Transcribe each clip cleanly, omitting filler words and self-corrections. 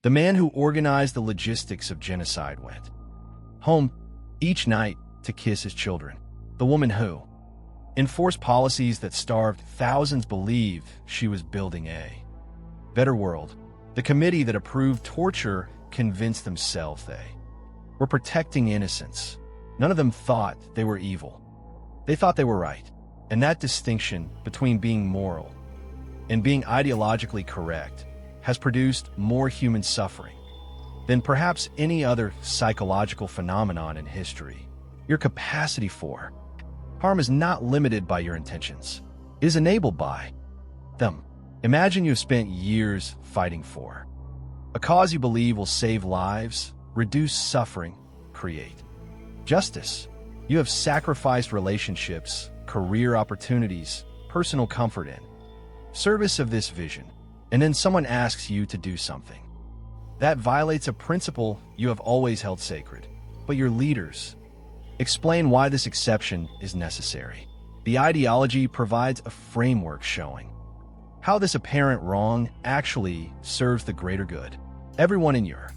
The man who organized the logistics of genocide went home each night to kiss his children. The woman who enforced policies that starved thousands believed she was building a better world. The committee that approved torture convinced themselves they were protecting innocents. None of them thought they were evil. They thought they were right. And that distinction between being moral and being ideologically correct has produced more human suffering than perhaps any other psychological phenomenon in history. Your capacity for harm is not limited by your intentions. It is enabled by them. Imagine you have spent years fighting for a cause you believe will save lives, reduce suffering, create justice. You have sacrificed relationships, career opportunities, personal comfort in service of this vision, and then someone asks you to do something that violates a principle you have always held sacred. But your leaders explain why this exception is necessary. The ideology provides a framework showing how this apparent wrong actually serves the greater good. Everyone in your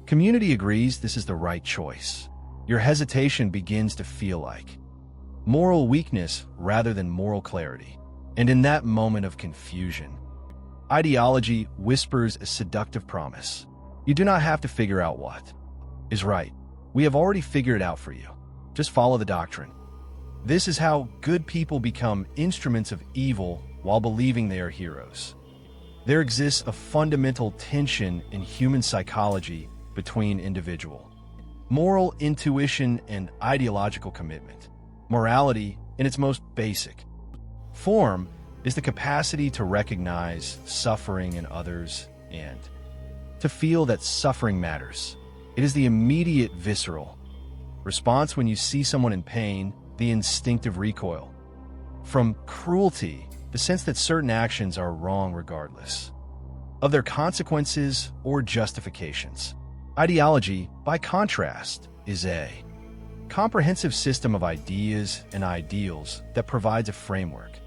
community agrees this is the right choice. Your hesitation begins to feel like moral weakness rather than moral clarity. And in that moment of confusion, ideology whispers a seductive promise. You do not have to figure out what is right. We have already figured it out for you. Just follow the doctrine. This is how good people become instruments of evil while believing they are heroes. There exists a fundamental tension in human psychology between individual moral intuition and ideological commitment. Morality, in its most basic form, is the capacity to recognize suffering in others and to feel that suffering matters. It is the immediate visceral response when you see someone in pain, the instinctive recoil from cruelty, the sense that certain actions are wrong regardless of their consequences or justifications. Ideology, by contrast, is a comprehensive system of ideas and ideals that provides a framework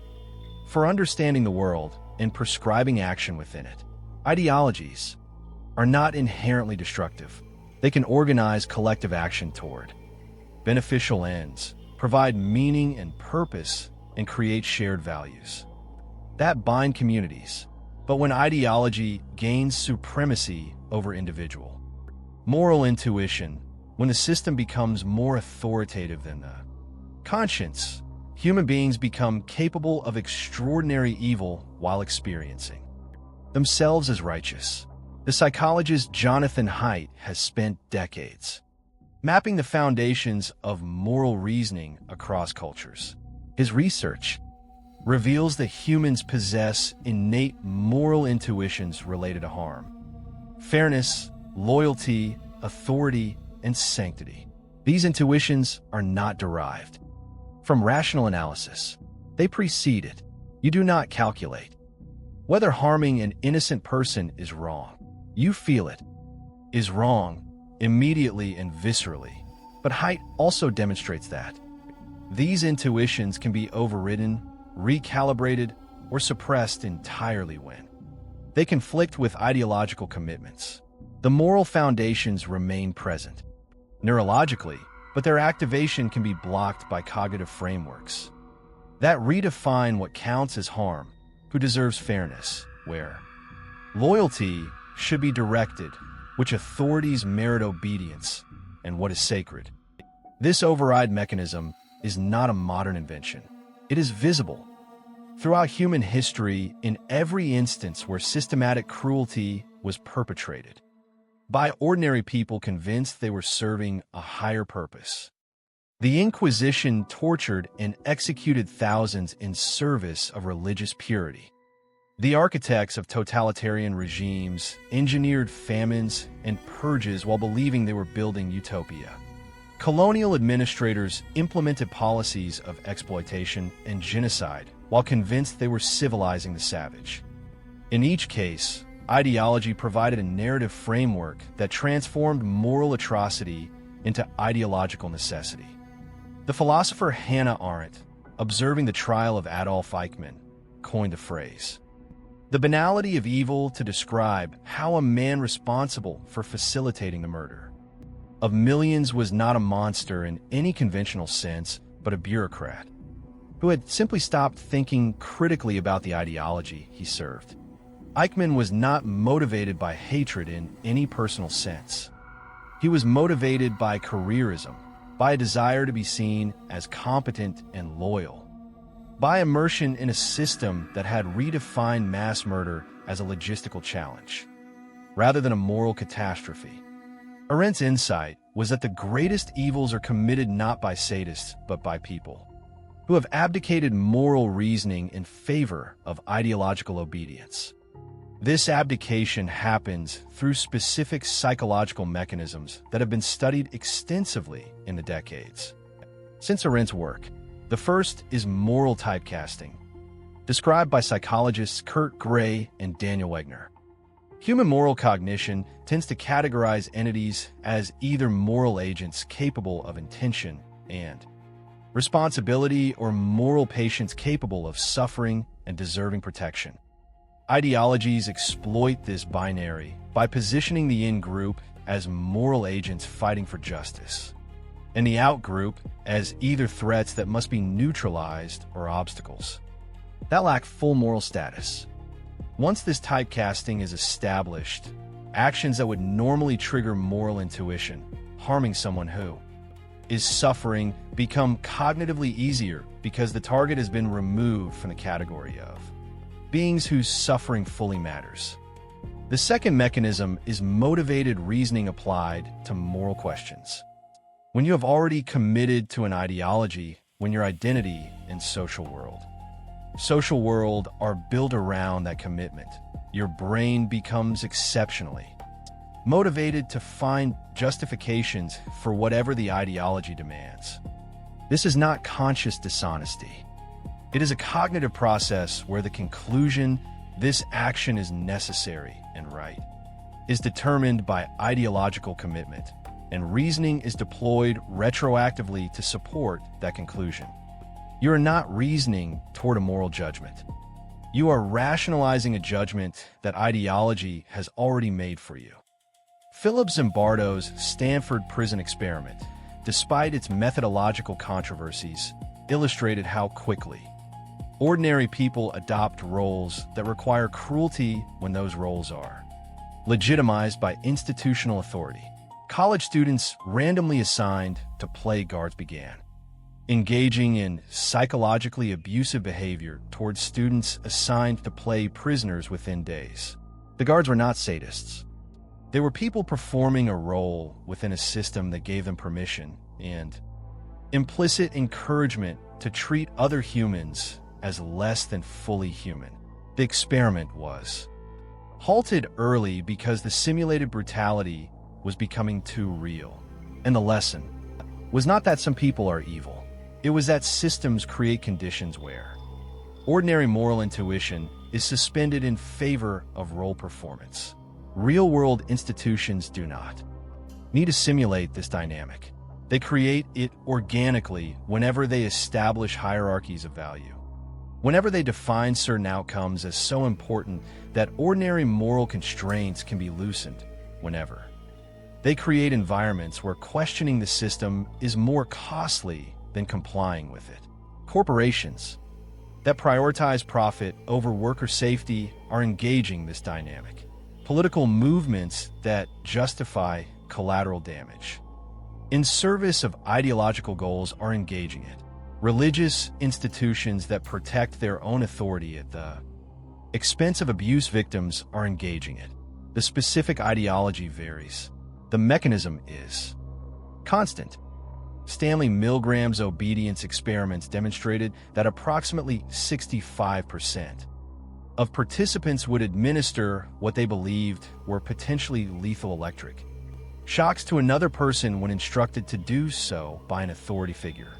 for understanding the world and prescribing action within it. Ideologies are not inherently destructive. They can organize collective action toward beneficial ends, provide meaning and purpose, and create shared values that bind communities. But when ideology gains supremacy over individual moral intuition, when the system becomes more authoritative than the conscience, human beings become capable of extraordinary evil while experiencing themselves as righteous. The psychologist Jonathan Haidt has spent decades mapping the foundations of moral reasoning across cultures. His research reveals that humans possess innate moral intuitions related to harm, fairness, loyalty, authority, and sanctity. These intuitions are not derived from rational analysis. They precede it. You do not calculate whether harming an innocent person is wrong. You feel it is wrong immediately and viscerally. But Haidt also demonstrates that these intuitions can be overridden, recalibrated, or suppressed entirely when they conflict with ideological commitments. The moral foundations remain present neurologically, but their activation can be blocked by cognitive frameworks that redefine what counts as harm, who deserves fairness, where loyalty should be directed, which authorities merit obedience, and what is sacred. This override mechanism is not a modern invention. It is visible throughout human history in every instance where systematic cruelty was perpetrated by ordinary people convinced they were serving a higher purpose. The Inquisition tortured and executed thousands in service of religious purity. The architects of totalitarian regimes engineered famines and purges while believing they were building utopia. Colonial administrators implemented policies of exploitation and genocide while convinced they were civilizing the savage. In each case, ideology provided a narrative framework that transformed moral atrocity into ideological necessity. The philosopher Hannah Arendt, observing the trial of Adolf Eichmann, coined the phrase, the banality of evil to describe how a man responsible for facilitating the murder of millions was not a monster in any conventional sense, but a bureaucrat who had simply stopped thinking critically about the ideology he served. Eichmann was not motivated by hatred in any personal sense. He was motivated by careerism, by a desire to be seen as competent and loyal, by immersion in a system that had redefined mass murder as a logistical challenge, rather than a moral catastrophe. Arendt's insight was that the greatest evils are committed not by sadists, but by people who have abdicated moral reasoning in favor of ideological obedience. This abdication happens through specific psychological mechanisms that have been studied extensively in the decades since Arendt's work. The first is moral typecasting, described by psychologists Kurt Gray and Daniel Wegner. Human moral cognition tends to categorize entities as either moral agents capable of intention and responsibility or moral patients capable of suffering and deserving protection. Ideologies exploit this binary by positioning the in-group as moral agents fighting for justice, and the out-group as either threats that must be neutralized or obstacles that lack full moral status. Once this typecasting is established, actions that would normally trigger moral intuition, harming someone who is suffering, become cognitively easier because the target has been removed from the category of beings whose suffering fully matters. The second mechanism is motivated reasoning applied to moral questions. When you have already committed to an ideology, when your identity and social world are built around that commitment, your brain becomes exceptionally motivated to find justifications for whatever the ideology demands. This is not conscious dishonesty. It is a cognitive process where the conclusion, this action is necessary and right, is determined by ideological commitment, and reasoning is deployed retroactively to support that conclusion. You are not reasoning toward a moral judgment. You are rationalizing a judgment that ideology has already made for you. Philip Zimbardo's Stanford prison experiment, despite its methodological controversies, illustrated how quickly ordinary people adopt roles that require cruelty when those roles are legitimized by institutional authority. College students randomly assigned to play guards began engaging in psychologically abusive behavior towards students assigned to play prisoners within days. The guards were not sadists. They were people performing a role within a system that gave them permission and implicit encouragement to treat other humans as less than fully human. The experiment was halted early because the simulated brutality was becoming too real. And the lesson was not that some people are evil. It was that systems create conditions where ordinary moral intuition is suspended in favor of role performance. Real-world institutions do not need to simulate this dynamic. They create it organically whenever they establish hierarchies of value. Whenever they define certain outcomes as so important that ordinary moral constraints can be loosened, whenever they create environments where questioning the system is more costly than complying with it. Corporations that prioritize profit over worker safety are engaging this dynamic. Political movements that justify collateral damage in service of ideological goals are engaging it. Religious institutions that protect their own authority at the expense of abuse victims are engaging it. The specific ideology varies. The mechanism is constant. Stanley Milgram's obedience experiments demonstrated that approximately 65% of participants would administer what they believed were potentially lethal electric shocks to another person when instructed to do so by an authority figure.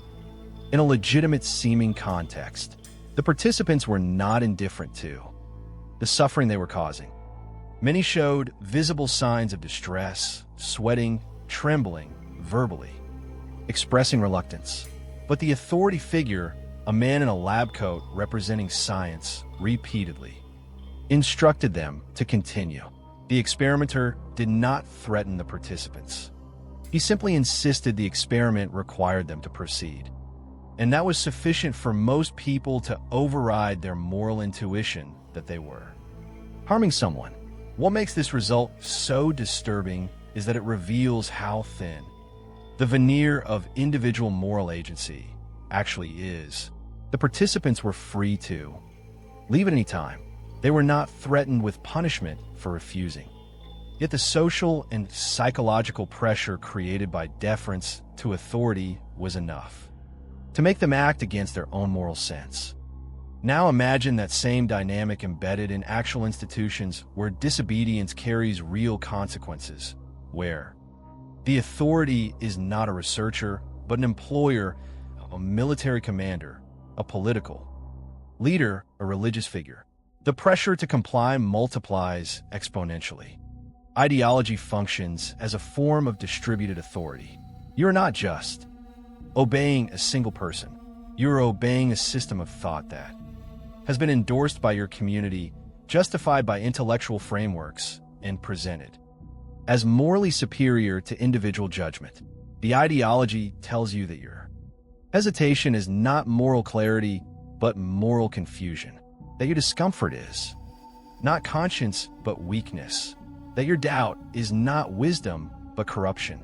In a legitimate-seeming context, the participants were not indifferent to the suffering they were causing. Many showed visible signs of distress, sweating, trembling, verbally expressing reluctance. But the authority figure, a man in a lab coat representing science, repeatedly instructed them to continue. The experimenter did not threaten the participants. He simply insisted the experiment required them to proceed. And that was sufficient for most people to override their moral intuition that they were harming someone. What makes this result so disturbing is that it reveals how thin the veneer of individual moral agency actually is. The participants were free to leave at any time. They were not threatened with punishment for refusing. Yet the social and psychological pressure created by deference to authority was enough to make them act against their own moral sense. Now imagine that same dynamic embedded in actual institutions where disobedience carries real consequences, where the authority is not a researcher, but an employer, a military commander, a political leader, a religious figure. The pressure to comply multiplies exponentially. Ideology functions as a form of distributed authority. You're not just obeying a single person. You're obeying a system of thought that has been endorsed by your community, justified by intellectual frameworks, and presented as morally superior to individual judgment. The ideology tells you that your hesitation is not moral clarity, but moral confusion. That your discomfort is not conscience, but weakness. That your doubt is not wisdom, but corruption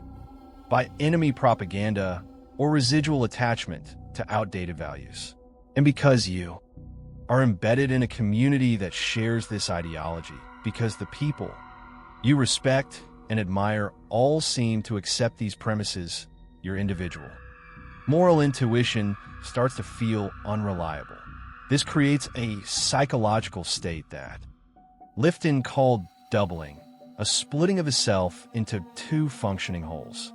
by enemy propaganda or residual attachment to outdated values. And because you are embedded in a community that shares this ideology, because the people you respect and admire all seem to accept these premises, your individual moral intuition starts to feel unreliable. This creates a psychological state that Lifton called doubling, a splitting of the self into two functioning wholes,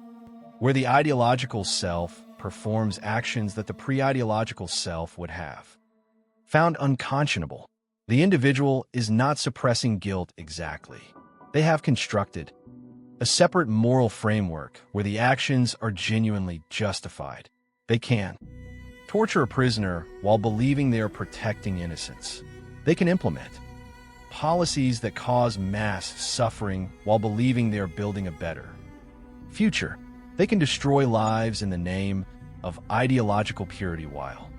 where the ideological self performs actions that the pre-ideological self would have found unconscionable. The individual is not suppressing guilt exactly. They have constructed a separate moral framework where the actions are genuinely justified. They can torture a prisoner while believing they are protecting innocence. They can implement policies that cause mass suffering while believing they are building a better future. They can destroy lives in the name of ideological purity while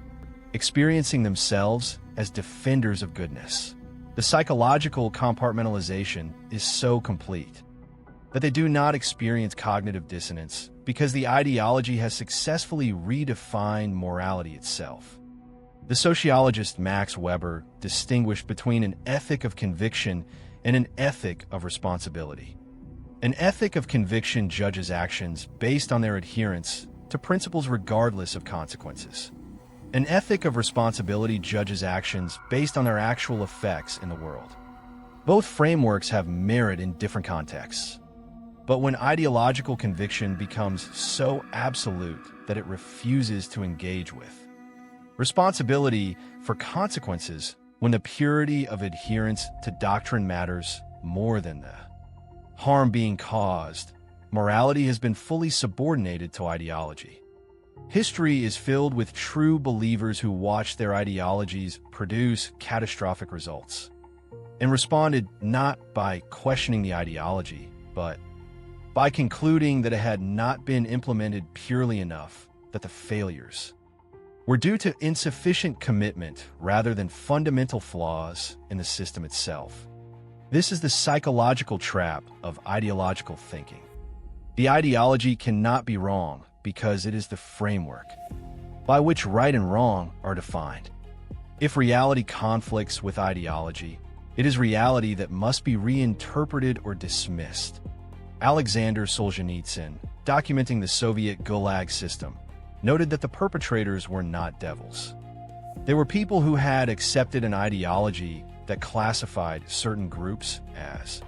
experiencing themselves as defenders of goodness. The psychological compartmentalization is so complete that they do not experience cognitive dissonance because the ideology has successfully redefined morality itself. The sociologist Max Weber distinguished between an ethic of conviction and an ethic of responsibility. An ethic of conviction judges actions based on their adherence to principles regardless of consequences. An ethic of responsibility judges actions based on their actual effects in the world. Both frameworks have merit in different contexts. But when ideological conviction becomes so absolute that it refuses to engage with responsibility for consequences, when the purity of adherence to doctrine matters more than the harm being caused, morality has been fully subordinated to ideology. History is filled with true believers who watched their ideologies produce catastrophic results and responded not by questioning the ideology, but by concluding that it had not been implemented purely enough, that the failures were due to insufficient commitment rather than fundamental flaws in the system itself. This is the psychological trap of ideological thinking. The ideology cannot be wrong because it is the framework by which right and wrong are defined. If reality conflicts with ideology, it is reality that must be reinterpreted or dismissed. Alexander Solzhenitsyn, documenting the Soviet Gulag system, noted that the perpetrators were not devils. They were people who had accepted an ideology that classified certain groups as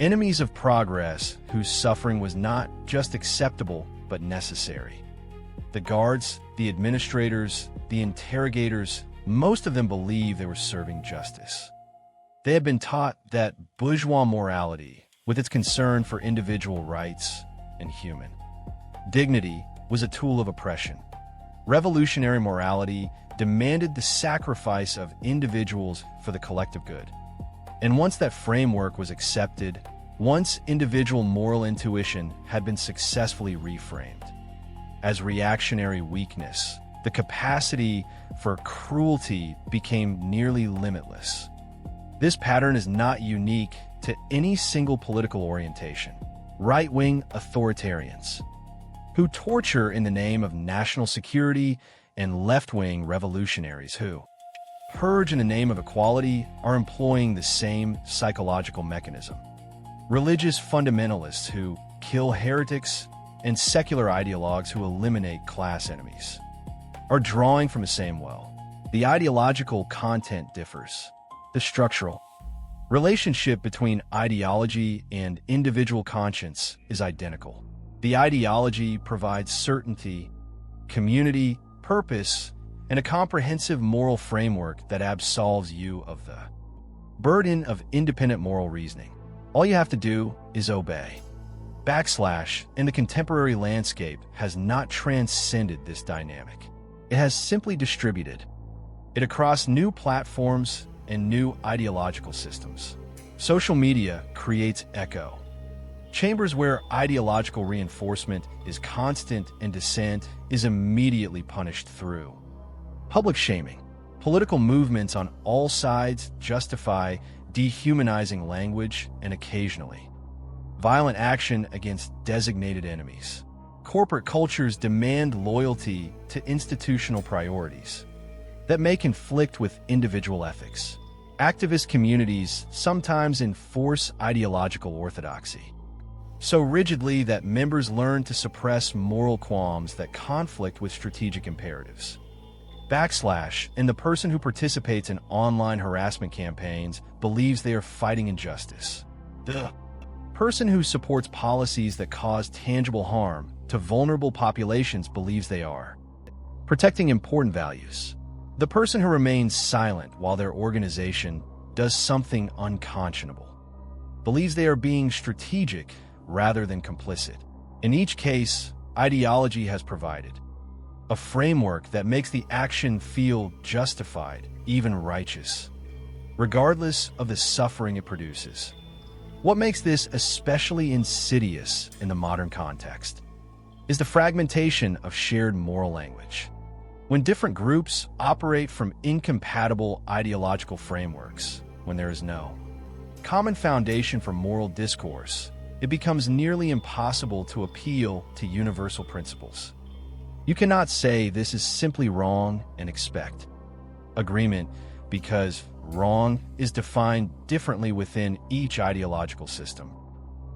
enemies of progress whose suffering was not just acceptable but necessary. The guards, the administrators, the interrogators, most of them believed they were serving justice. They had been taught that bourgeois morality, with its concern for individual rights and human dignity, was a tool of oppression. Revolutionary morality demanded the sacrifice of individuals for the collective good. And once that framework was accepted, once individual moral intuition had been successfully reframed as reactionary weakness, the capacity for cruelty became nearly limitless. This pattern is not unique to any single political orientation. Right-wing authoritarians, who torture in the name of national security, and left-wing revolutionaries who purge in the name of equality, are employing the same psychological mechanism. Religious fundamentalists who kill heretics and secular ideologues who eliminate class enemies are drawing from the same well. The ideological content differs. The structural relationship between ideology and individual conscience is identical. The ideology provides certainty, community, purpose, and a comprehensive moral framework that absolves you of the burden of independent moral reasoning. All you have to do is obey. In the contemporary landscape has not transcended this dynamic. It has simply distributed it across new platforms and new ideological systems. Social media creates echo chambers where ideological reinforcement is constant and dissent is immediately punished through public shaming. Political movements on all sides justify dehumanizing language and occasionally violent action against designated enemies. Corporate cultures demand loyalty to institutional priorities that may conflict with individual ethics. Activist communities sometimes enforce ideological orthodoxy so rigidly that members learn to suppress moral qualms that conflict with strategic imperatives. And the person who participates in online harassment campaigns believes they are fighting injustice. The person who supports policies that cause tangible harm to vulnerable populations believes they are protecting important values. The person who remains silent while their organization does something unconscionable believes they are being strategic rather than complicit. In each case, ideology has provided a framework that makes the action feel justified, even righteous, regardless of the suffering it produces. What makes this especially insidious in the modern context is the fragmentation of shared moral language. When different groups operate from incompatible ideological frameworks, when there is no common foundation for moral discourse, it becomes nearly impossible to appeal to universal principles. You cannot say this is simply wrong and expect agreement because wrong is defined differently within each ideological system.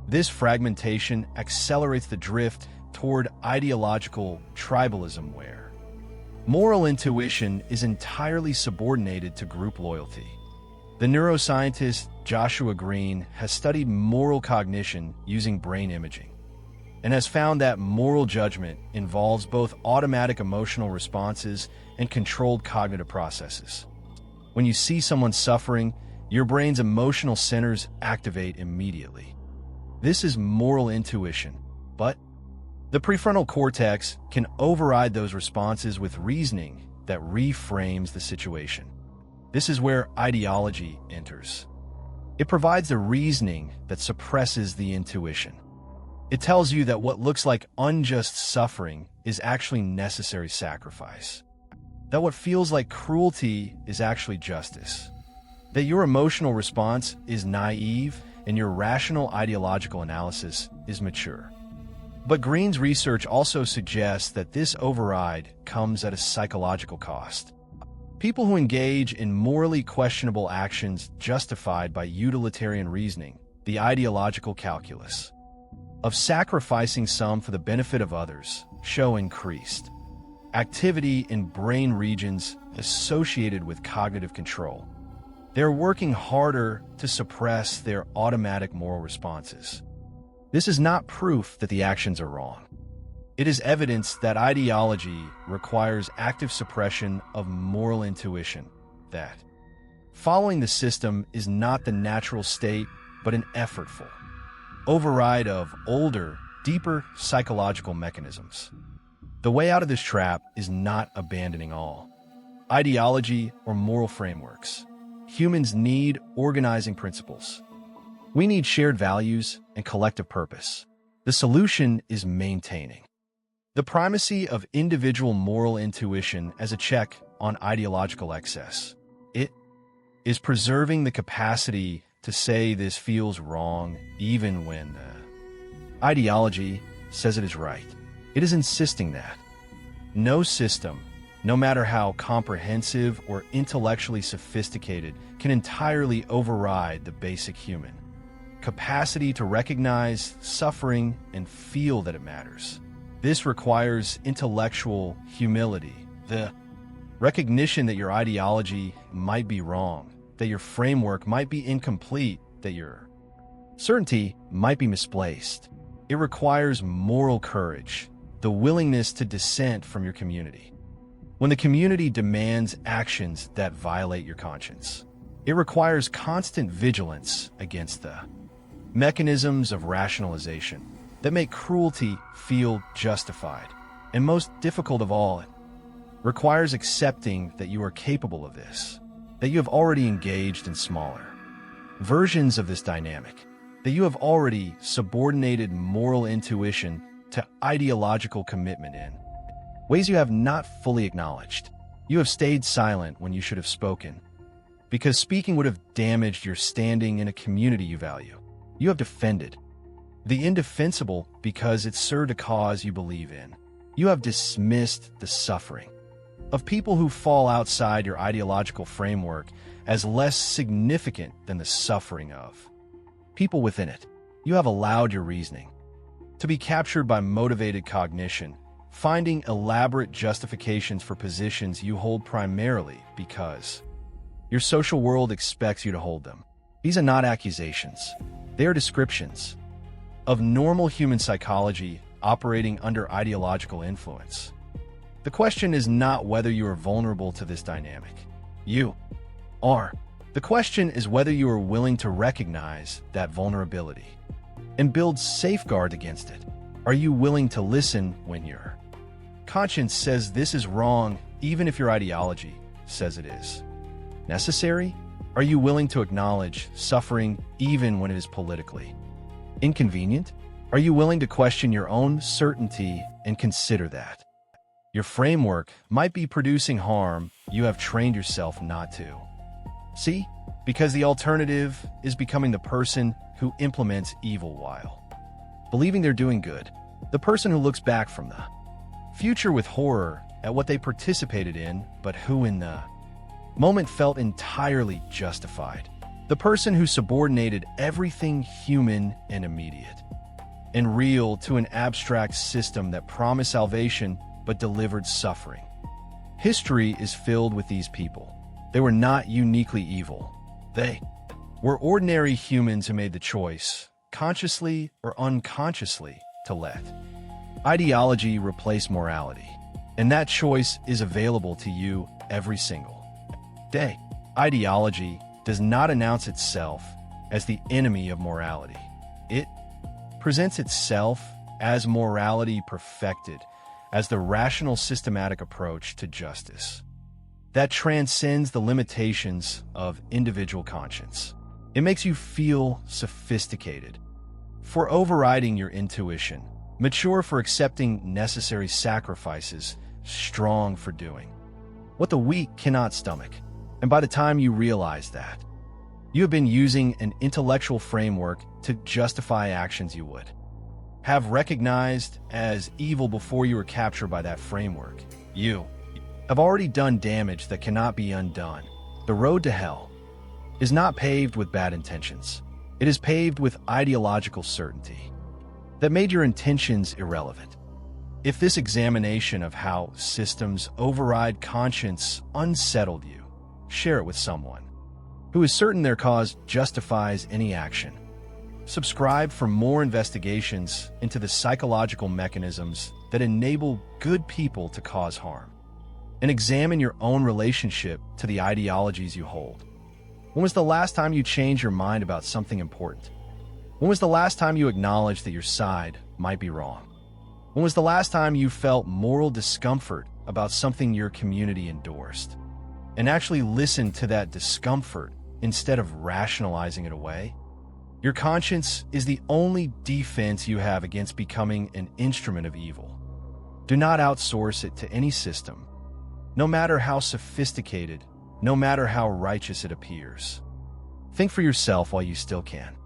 This fragmentation accelerates the drift toward ideological tribalism where moral intuition is entirely subordinated to group loyalty. The neuroscientist Joshua Green has studied moral cognition using brain imaging and has found that moral judgment involves both automatic emotional responses and controlled cognitive processes. When you see someone suffering, your brain's emotional centers activate immediately. This is moral intuition, but the prefrontal cortex can override those responses with reasoning that reframes the situation. This is where ideology enters. It provides a reasoning that suppresses the intuition. It tells you that what looks like unjust suffering is actually necessary sacrifice, that what feels like cruelty is actually justice, that your emotional response is naive and your rational ideological analysis is mature. But Green's research also suggests that this override comes at a psychological cost. People who engage in morally questionable actions justified by utilitarian reasoning, the ideological calculus of sacrificing some for the benefit of others, show increased activity in brain regions associated with cognitive control. They're working harder to suppress their automatic moral responses. This is not proof that the actions are wrong. It is evidence that ideology requires active suppression of moral intuition, that following the system is not the natural state, but an effortful override of older, deeper psychological mechanisms. The way out of this trap is not abandoning all ideology or moral frameworks. humans need organizing principles. We need shared values and collective purpose. The solution is maintaining the primacy of individual moral intuition as a check on ideological excess. It is preserving the capacity to say this feels wrong even when ideology says it is right. It is insisting that no system, no matter how comprehensive or intellectually sophisticated, can entirely override the basic human capacity to recognize suffering and feel that it matters. This requires intellectual humility, the recognition that your ideology might be wrong, that your framework might be incomplete, that your certainty might be misplaced. It requires moral courage, the willingness to dissent from your community. When the community demands actions that violate your conscience, it requires constant vigilance against the mechanisms of rationalization that make cruelty feel justified. And most difficult of all, it requires accepting that you are capable of this, that you have already engaged in smaller versions of this dynamic, that you have already subordinated moral intuition to ideological commitment in ways you have not fully acknowledged. You have stayed silent when you should have spoken, because speaking would have damaged your standing in a community you value. You have defended the indefensible because it served a cause you believe in. You have dismissed the suffering of people who fall outside your ideological framework as less significant than the suffering of people within it. You have allowed your reasoning to be captured by motivated cognition, finding elaborate justifications for positions you hold primarily because your social world expects you to hold them. These are not accusations. They are descriptions of normal human psychology operating under ideological influence. The question is not whether you are vulnerable to this dynamic. You are. The question is whether you are willing to recognize that vulnerability and build safeguards against it. Are you willing to listen when your conscience says this is wrong, even if your ideology says it is necessary? Are you willing to acknowledge suffering even when it is politically inconvenient? Are you willing to question your own certainty and consider that your framework might be producing harm you have trained yourself not to see? Because the alternative is becoming the person who implements evil while believing they're doing good. The person who looks back from the future with horror at what they participated in, but who in the moment felt entirely justified. The person who subordinated everything human and immediate and real to an abstract system that promised salvation but delivered suffering. History is filled with these people. They were not uniquely evil. They were ordinary humans who made the choice, consciously or unconsciously, to let ideology replace morality. And that choice is available to you every single day. Ideology does not announce itself as the enemy of morality. It presents itself as morality perfected, as the rational systematic approach to justice that transcends the limitations of individual conscience. It makes you feel sophisticated for overriding your intuition, mature for accepting necessary sacrifices, strong for doing what the weak cannot stomach. And by the time you realize that, you have been using an intellectual framework to justify actions you would have recognized as evil before you were captured by that framework. You have already done damage that cannot be undone. The road to hell is not paved with bad intentions. It is paved with ideological certainty that made your intentions irrelevant. If this examination of how systems override conscience unsettled you, share it with someone who is certain their cause justifies any action. Subscribe for more investigations into the psychological mechanisms that enable good people to cause harm. And examine your own relationship to the ideologies you hold. When was the last time you changed your mind about something important? When was the last time you acknowledged that your side might be wrong? When was the last time you felt moral discomfort about something your community endorsed and actually listened to that discomfort instead of rationalizing it away. Your conscience is the only defense you have against becoming an instrument of evil. Do not outsource it to any system, no matter how sophisticated, no matter how righteous it appears. Think for yourself while you still can.